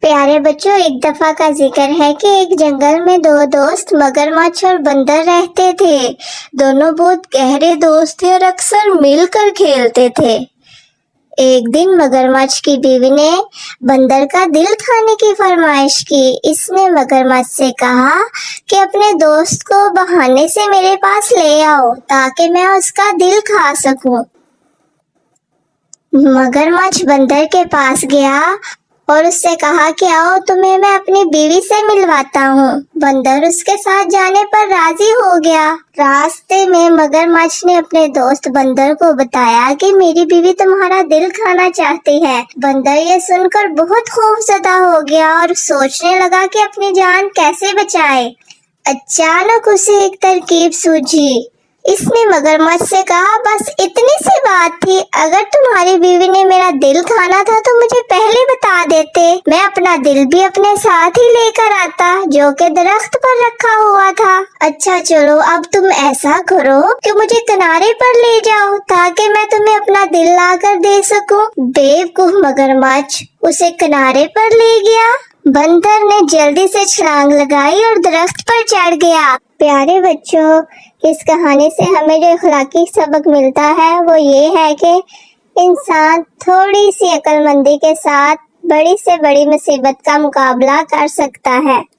پیارے بچوں، ایک دفعہ کا ذکر ہے کہ ایک جنگل میں دو دوست مگرمچھ اور بندر رہتے تھے۔ دونوں بہت گہرے دوست تھے اور اکثر مل کر کھیلتے تھے۔ ایک دن مگرمچھ کی بیوی نے بندر کا دل کھانے کی فرمائش کی۔ اس نے مگرمچھ سے کہا کہ اپنے دوست کو بہانے سے میرے پاس لے آؤ تاکہ میں اس کا دل کھا سکوں۔ مگرمچھ بندر کے پاس گیا اور اس سے کہا کہ آؤ تمہیں میں اپنی بیوی سے ملواتا ہوں۔ بندر اس کے ساتھ جانے پر راضی ہو گیا۔ راستے میں مگرمچھ نے اپنے دوست بندر کو بتایا کہ میری بیوی تمہارا دل کھانا چاہتی ہے۔ بندر یہ سن کر بہت خوفزدہ ہو گیا اور سوچنے لگا کہ اپنی جان کیسے بچائے۔ اچانک اسے ایک ترکیب سوجھی۔ اس نے مگرمچھ سے کہا بس اتنی سی بات تھی، اگر تمہاری بیوی نے میرا دل کھانا تھا تو مجھے پہلے بتا دیتے، میں اپنا دل بھی اپنے ساتھ ہی لے کر آتا جو کہ درخت پر رکھا ہوا تھا۔ اچھا چلو اب تم ایسا کرو کہ مجھے کنارے پر لے جاؤ تاکہ میں تمہیں اپنا دل لا کر دے سکوں۔ بیوقوف مگرمچھ اسے کنارے پر لے گیا۔ بندر نے جلدی سے چھلانگ لگائی اور درخت پر چڑھ گیا۔ پیارے بچوں، اس کہانی سے ہمیں جو اخلاقی سبق ملتا ہے وہ یہ ہے کہ انسان تھوڑی سی عقل مندی کے ساتھ بڑی سے بڑی مصیبت کا مقابلہ کر سکتا ہے۔